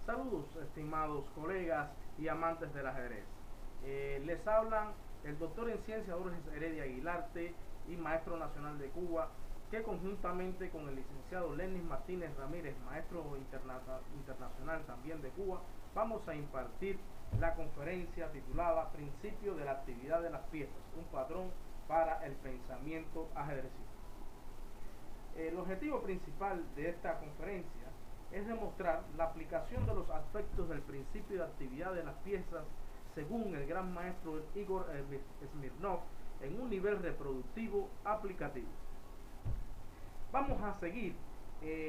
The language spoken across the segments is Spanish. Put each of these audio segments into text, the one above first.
Saludos, estimados colegas y amantes del ajedrez. Les hablan el doctor en ciencias Borges Heredia Aguilarte y maestro nacional de Cuba, que conjuntamente con el licenciado Lenis Martínez Ramírez, maestro internacional también de Cuba, vamos a impartir la conferencia titulada Principio de la actividad de las piezas, un patrón para el pensamiento ajedrecista. El objetivo principal de esta conferencia es demostrar la aplicación de los aspectos del principio de actividad de las piezas según el gran maestro Igor Smirnov en un nivel reproductivo aplicativo. Vamos a seguir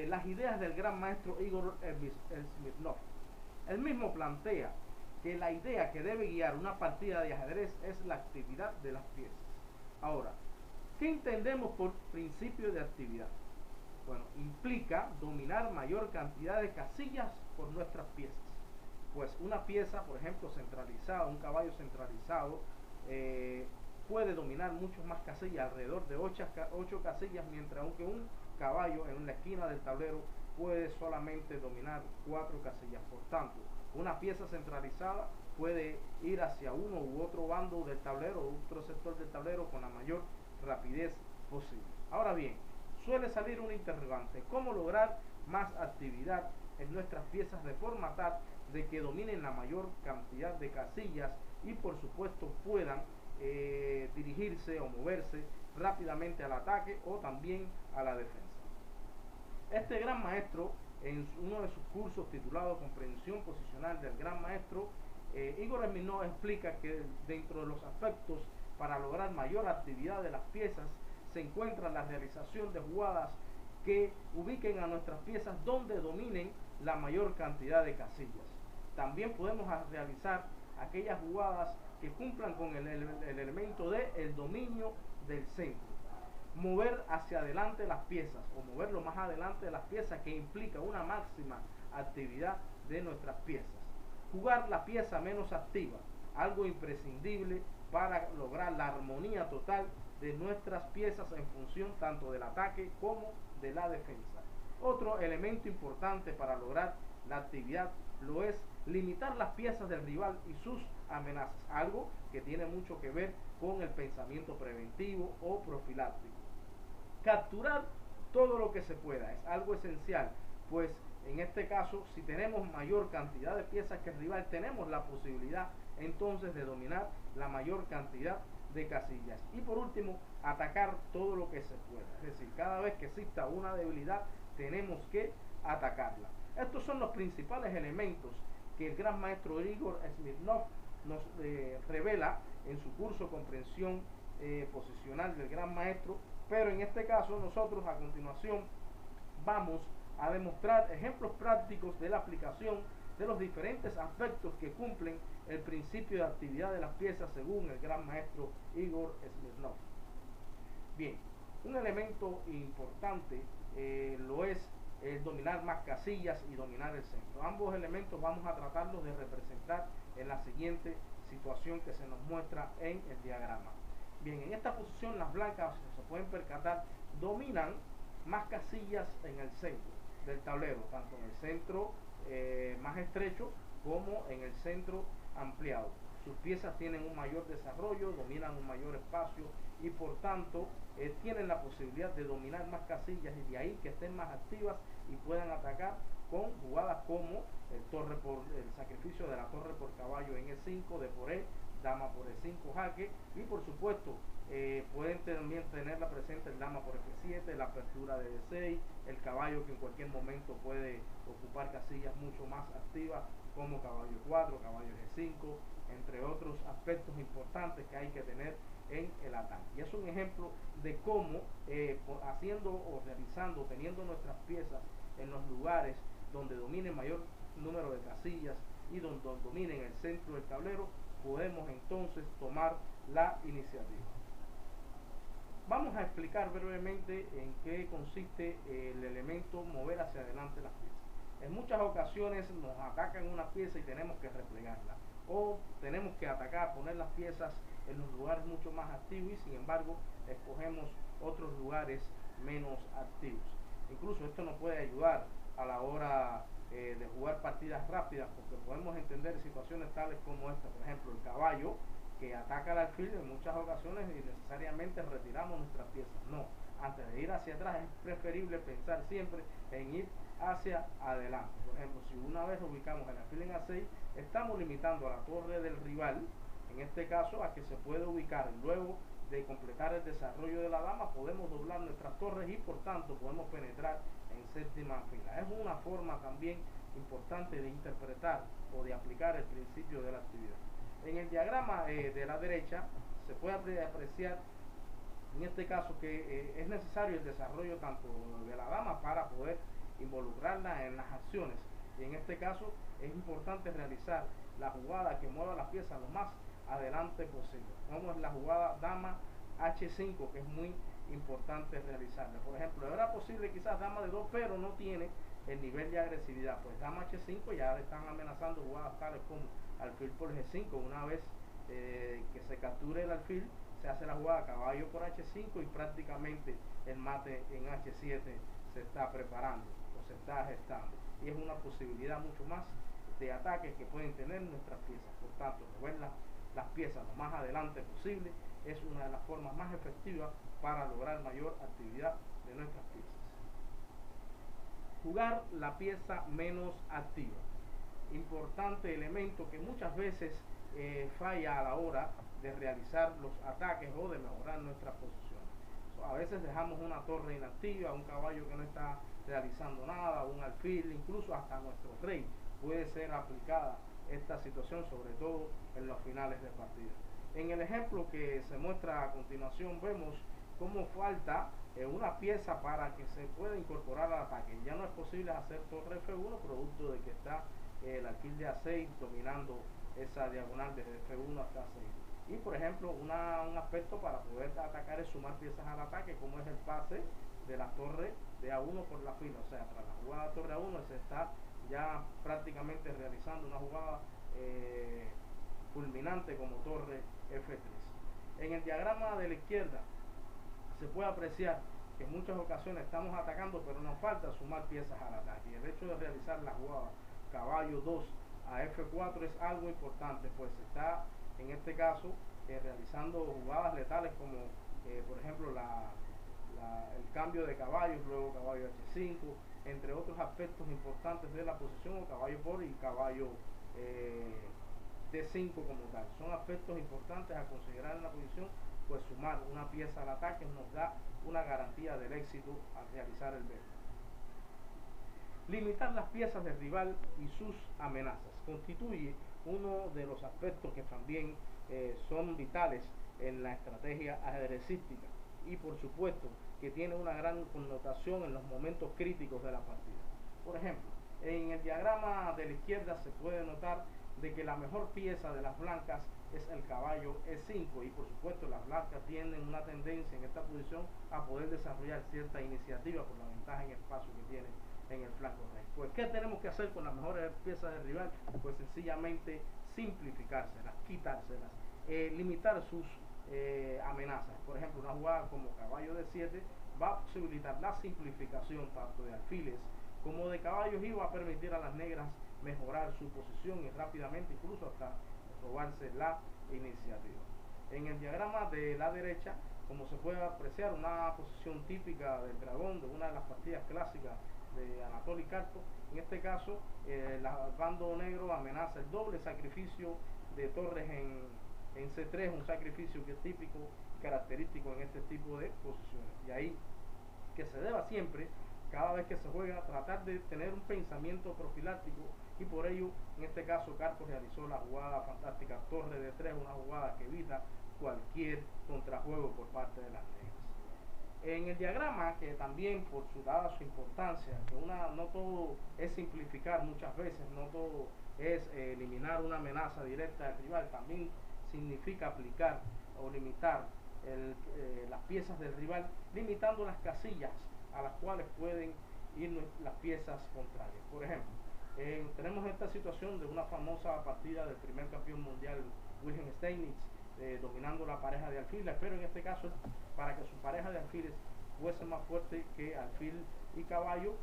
las ideas del gran maestro Igor Smirnov. Él mismo plantea que la idea que debe guiar una partida de ajedrez es la actividad de las piezas. Ahora, ¿qué entendemos por principio de actividad? Bueno, implica dominar mayor cantidad de casillas por nuestras piezas. Pues una pieza, por ejemplo, centralizada, un caballo centralizado, puede dominar muchas más casillas, alrededor de 8 casillas, mientras que un caballo en la esquina del tablero puede solamente dominar 4 casillas. Por tanto, una pieza centralizada puede ir hacia uno u otro bando del tablero, otro sector del tablero con la mayor rapidez posible. Ahora bien, suele salir un interrogante: ¿cómo lograr más actividad en nuestras piezas de forma tal de que dominen la mayor cantidad de casillas y por supuesto puedan dirigirse o moverse rápidamente al ataque o también a la defensa? Este gran maestro, en uno de sus cursos titulado Comprensión Posicional del Gran Maestro, Igor Smirnov explica que dentro de los aspectos para lograr mayor actividad de las piezas se encuentra la realización de jugadas que ubiquen a nuestras piezas donde dominen la mayor cantidad de casillas. También podemos realizar aquellas jugadas que cumplan con el elemento de el dominio del centro. Mover hacia adelante las piezas o moverlo más adelante de las piezas, que implica una máxima actividad de nuestras piezas. Jugar la pieza menos activa, algo imprescindible para lograr la armonía total de nuestras piezas en función tanto del ataque como de la defensa. Otro elemento importante para lograr la actividad lo es limitar las piezas del rival y sus amenazas, algo que tiene mucho que ver con el pensamiento preventivo o profiláctico. Capturar todo lo que se pueda es algo esencial, pues en este caso, si tenemos mayor cantidad de piezas que el rival, tenemos la posibilidad entonces de dominar la mayor cantidad de casillas. Y por último, atacar todo lo que se pueda. Es decir, cada vez que exista una debilidad, tenemos que atacarla. Estos son los principales elementos que el gran maestro Igor Smirnov nos revela en su curso Comprensión Posicional del Gran Maestro. Pero en este caso, nosotros a continuación vamos a demostrar ejemplos prácticos de la aplicación de los diferentes aspectos que cumplen el principio de actividad de las piezas según el gran maestro Igor Smirnov. Bien, un elemento importante lo es el dominar más casillas y dominar el centro. Ambos elementos vamos a tratarlos de representar en la siguiente situación que se nos muestra en el diagrama. Bien, en esta posición las blancas, se pueden percatar, dominan más casillas en el centro del tablero, tanto en el centro más estrecho como en el centro ampliado. Sus piezas tienen un mayor desarrollo, dominan un mayor espacio y por tanto tienen la posibilidad de dominar más casillas, y de ahí que estén más activas y puedan atacar con jugadas como el sacrificio de la torre por caballo en E5, de por E, dama por E5 jaque, y por supuesto pueden también tenerla presente el dama por F7, la apertura de D6, el caballo que en cualquier momento puede ocupar casillas mucho más activas como caballo 4, caballo G5, entre otros aspectos importantes que hay que tener en el ataque. Y es un ejemplo de cómo haciendo o realizando, teniendo nuestras piezas en los lugares donde domine mayor número de casillas y donde dominen el centro del tablero, podemos entonces tomar la iniciativa. Vamos a explicar brevemente en qué consiste el elemento mover hacia adelante las piezas. En muchas ocasiones nos atacan una pieza y tenemos que replegarla, o tenemos que atacar, poner las piezas en los lugares mucho más activos y sin embargo escogemos otros lugares menos activos. Incluso esto nos puede ayudar a la hora de jugar partidas rápidas, porque podemos entender situaciones tales como esta. Por ejemplo, el caballo que ataca al alfil en muchas ocasiones y necesariamente retiramos nuestras piezas. No, antes de ir hacia atrás es preferible pensar siempre en ir hacia adelante. Por ejemplo, si una vez ubicamos el alfil en A6, estamos limitando a la torre del rival, en este caso, a que se puede ubicar. Luego de completar el desarrollo de la dama, podemos doblar nuestras torres y por tanto podemos penetrar en séptima fila. Es una forma también importante de interpretar o de aplicar el principio de la actividad. En el diagrama de la derecha se puede apreciar en este caso que es necesario el desarrollo tanto de la dama para poder involucrarla en las acciones, y en este caso es importante realizar la jugada que mueva las piezas lo más adelante posible, como es la jugada dama H5, que es muy importante realizarla. Por ejemplo, era posible quizás dama de 2, pero no tiene el nivel de agresividad, pues dama H5 ya le están amenazando jugadas tales como alfil por G5. Una vez que se capture el alfil, se hace la jugada caballo por H5 y prácticamente el mate en H7 se está preparando o se está gestando, y es una posibilidad mucho más de ataques que pueden tener nuestras piezas. Por tanto, mover las piezas lo más adelante posible es una de las formas más efectivas para lograr mayor actividad de nuestras piezas. Jugar la pieza menos activa, importante elemento que muchas veces falla a la hora de realizar los ataques o de mejorar nuestras posiciones. A veces dejamos una torre inactiva, un caballo que no está realizando nada, un alfil, incluso hasta nuestro rey puede ser aplicada esta situación, sobre todo en los finales de partida. En el ejemplo que se muestra a continuación vemos cómo falta una pieza para que se pueda incorporar al ataque. Ya no es posible hacer torre F1 producto de que está el alfil de A6 dominando esa diagonal desde F1 hasta A6. Y por ejemplo, un aspecto para poder atacar es sumar piezas al ataque, como es el pase de la torre de A1 por la fila. O sea, tras la jugada torre A1 se está ya prácticamente realizando una jugada fulminante como torre F3. En el diagrama de la izquierda se puede apreciar que en muchas ocasiones estamos atacando, pero nos falta sumar piezas al ataque. Y el hecho de realizar la jugada caballo 2 a F4 es algo importante, pues se está en este caso realizando jugadas letales como por ejemplo el cambio de caballos, luego caballo H5, entre otros aspectos importantes de la posición, o caballo por y caballo D5 como tal. Son aspectos importantes a considerar en la posición, pues sumar una pieza al ataque nos da una garantía del éxito al realizar el verde. Limitar las piezas del rival y sus amenazas constituye uno de los aspectos que también son vitales en la estrategia ajedrecística, y por supuesto que tiene una gran connotación en los momentos críticos de la partida. Por ejemplo, en el diagrama de la izquierda se puede notar de que la mejor pieza de las blancas es el caballo E5, y por supuesto las blancas tienen una tendencia en esta posición a poder desarrollar cierta iniciativa por la ventaja en espacio que tienen en el flanco rey. Pues ¿qué tenemos que hacer con las mejores piezas del rival? Pues sencillamente simplificárselas, quitárselas, limitar sus amenazas. Por ejemplo, una jugada como caballo de 7 va a posibilitar la simplificación tanto de alfiles como de caballos, y va a permitir a las negras mejorar su posición y rápidamente incluso hasta robarse la iniciativa. En el diagrama de la derecha, como se puede apreciar, una posición típica del dragón de una de las partidas clásicas de Anatoly Karpov. En este caso, el bando negro amenaza el doble sacrificio de torres en C3, un sacrificio que es típico y característico en este tipo de posiciones. Y ahí que se deba siempre, cada vez que se juega, tratar de tener un pensamiento profiláctico, y por ello, en este caso, Karpov realizó la jugada fantástica torre de 3, una jugada que evita cualquier contrajuego por parte de las negras. En el diagrama, que también por dada su importancia, que no todo es simplificar muchas veces, no todo es eliminar una amenaza directa del rival, también significa aplicar o limitar las piezas del rival, limitando las casillas a las cuales pueden ir las piezas contrarias. Por ejemplo, tenemos esta situación de una famosa partida del primer campeón mundial Wilhelm Steinitz, dominando la pareja de alfiles, pero en este caso para que su pareja de alfiles fuese más fuerte que alfil y caballo,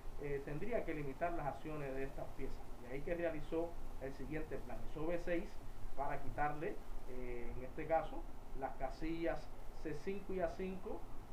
tendría que limitar las acciones de estas piezas. De ahí que realizó el siguiente plan. Hizo B6 para quitarle, en este caso, las casillas C5 y A5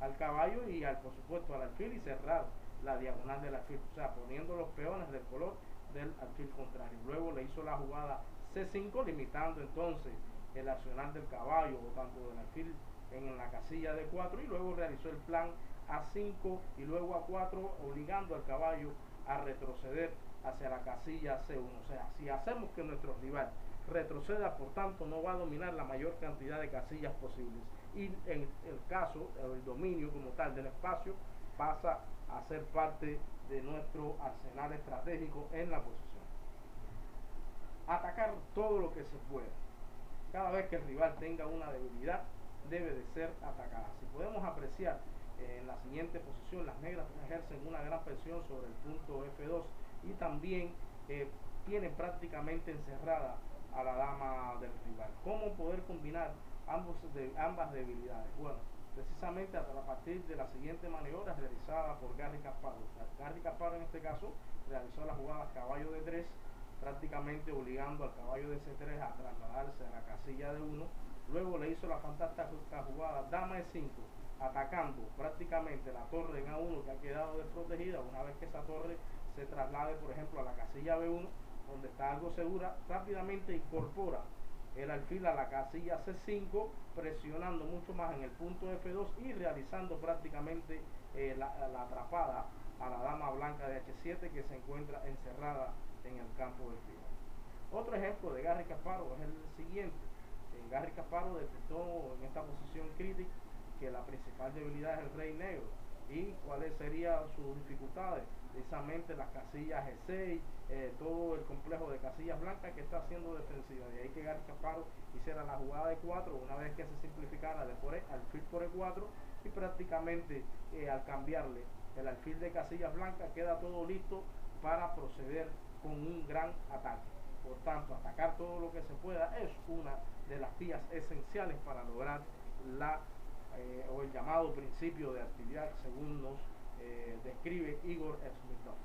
al caballo y por supuesto al alfil, y cerrar la diagonal del alfil, o sea, poniendo los peones del color del alfil contrario. Luego le hizo la jugada C5, limitando entonces el accionar del caballo o tanto del alfil en la casilla de 4, y luego realizó el plan A5 y luego A4, obligando al caballo a retroceder hacia la casilla C1. O sea, si hacemos que nuestro rival retroceda, por tanto no va a dominar la mayor cantidad de casillas posibles, y en el caso, el dominio como tal del espacio pasa a ser parte de nuestro arsenal estratégico en la posición. Atacar todo lo que se pueda. Cada vez que el rival tenga una debilidad, debe de ser atacada. Si podemos apreciar en la siguiente posición, las negras ejercen una gran presión sobre el punto F2 y también tienen prácticamente encerrada a la dama del rival. ¿Cómo poder combinar ambas debilidades? Bueno, precisamente a partir de la siguiente maniobra realizada por Garry Kasparov. Garry Kasparov en este caso realizó las jugadas caballo de 3, prácticamente obligando al caballo de C3 a trasladarse a la casilla de 1. Luego le hizo la fantástica jugada dama E5, atacando prácticamente la torre en A1 que ha quedado desprotegida. Una vez que esa torre se traslade, por ejemplo, a la casilla B1, donde está algo segura, rápidamente incorpora el alfil a la casilla C5, presionando mucho más en el punto F2 y realizando prácticamente la atrapada a la dama blanca de H7, que se encuentra encerrada en el campo del rival. Otro ejemplo de Garry Kasparov es el siguiente. Garry Kasparov detectó en esta posición crítica que la principal debilidad es el rey negro. ¿Y cuáles serían sus dificultades? Precisamente las casillas G6, todo el complejo de casillas blancas que está haciendo defensiva. De ahí que Garry Kasparov hiciera la jugada de 4, una vez que se simplificara de alfil por E4, y prácticamente al cambiarle el alfil de casillas blancas queda todo listo para proceder con un gran ataque. Por tanto, atacar todo lo que se pueda es una de las vías esenciales para lograr o el llamado principio de actividad, según nos describe Igor Smirnov.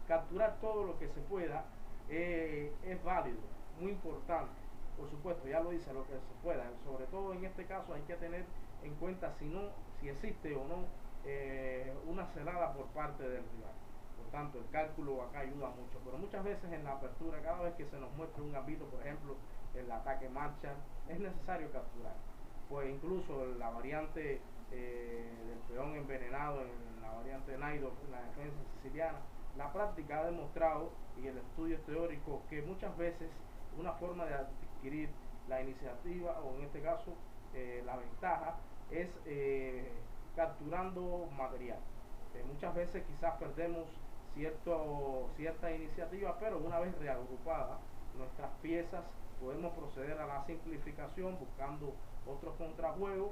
Capturar todo lo que se pueda es válido, muy importante. Por supuesto, ya lo dice, lo que se pueda. Sobre todo en este caso hay que tener en cuenta si existe o no una celada por parte del rival. Por tanto, el cálculo acá ayuda mucho, pero muchas veces en la apertura, cada vez que se nos muestra un gambito, por ejemplo, el ataque marcha, es necesario capturar. Pues incluso la variante del peón envenenado en la variante Naidorf, en la defensa siciliana, la práctica ha demostrado, y el estudio teórico, que muchas veces una forma de adquirir la iniciativa, o en este caso la ventaja, es capturando material. Muchas veces quizás perdemos cierta iniciativa, pero una vez reagrupadas nuestras piezas, podemos proceder a la simplificación buscando otros contrajuegos,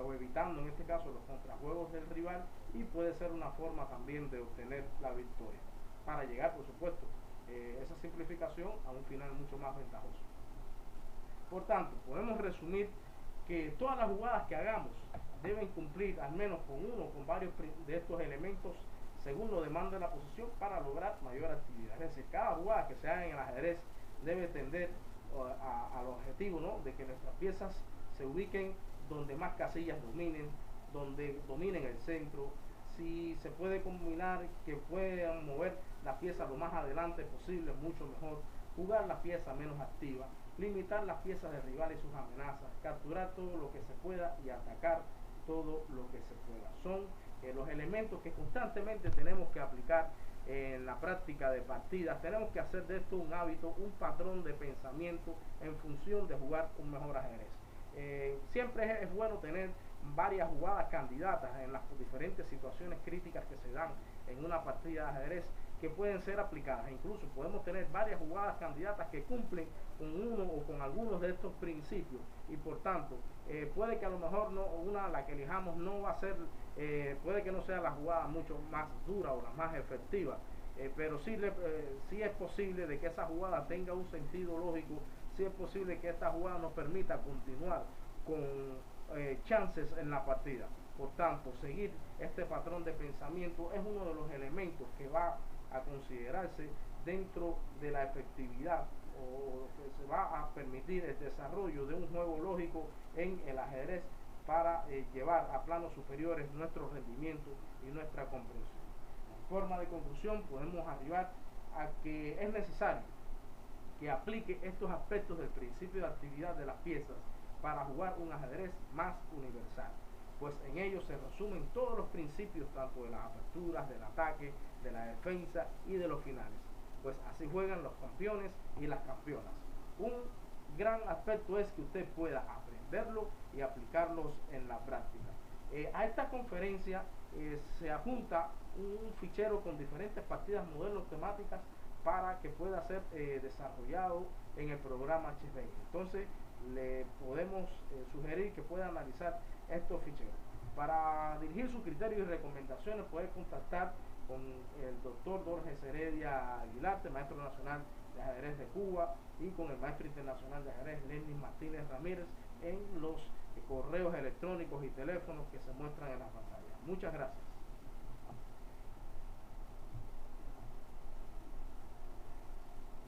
o evitando en este caso los contrajuegos del rival, y puede ser una forma también de obtener la victoria, para llegar, por supuesto, esa simplificación a un final mucho más ventajoso. Por tanto, podemos resumir que todas las jugadas que hagamos deben cumplir al menos con uno o con varios de estos elementos según lo demanda la posición, para lograr mayor actividad. Es decir, cada jugada que se haga en el ajedrez debe tender al objetivo, ¿no?, de que nuestras piezas se ubiquen donde más casillas dominen, donde dominen el centro. Si se puede combinar que puedan mover la pieza lo más adelante posible, mucho mejor. Jugar la pieza menos activa, limitar las piezas del rival y sus amenazas, capturar todo lo que se pueda y atacar todo lo que se pueda. Son los elementos que constantemente tenemos que aplicar en la práctica de partidas. Tenemos que hacer de esto un hábito, un patrón de pensamiento en función de jugar un mejor ajedrez. Siempre es bueno tener varias jugadas candidatas en las diferentes situaciones críticas que se dan en una partida de ajedrez, que pueden ser aplicadas. Incluso podemos tener varias jugadas candidatas que cumplen con uno o con algunos de estos principios, y por tanto puede que a lo mejor la que elijamos no va a ser, puede que no sea la jugada mucho más dura o la más efectiva, pero sí es posible de que esa jugada tenga un sentido lógico, sí es posible que esta jugada nos permita continuar con chances en la partida. Por tanto, seguir este patrón de pensamiento es uno de los elementos que va a considerarse dentro de la efectividad o que se va a permitir el desarrollo de un juego lógico en el ajedrez para llevar a planos superiores nuestro rendimiento y nuestra comprensión. En forma de conclusión, podemos arribar a que es necesario que aplique estos aspectos del principio de actividad de las piezas para jugar un ajedrez más universal, pues en ellos se resumen todos los principios tanto de las aperturas, del ataque, de la defensa y de los finales, pues así juegan los campeones y las campeonas. Un gran aspecto es que usted pueda aprenderlo y aplicarlos en la práctica. A esta conferencia se adjunta un fichero con diferentes partidas, modelos, temáticas para que pueda ser desarrollado en el programa Chess20. Entonces le podemos sugerir que pueda analizar estos ficheros. Para dirigir sus criterios y recomendaciones puede contactar con el doctor Dorges Heredia Aguilar, maestro nacional de ajedrez de Cuba, y con el maestro internacional de ajedrez Lenin Martínez Ramírez en los correos electrónicos y teléfonos que se muestran en la pantalla. Muchas gracias.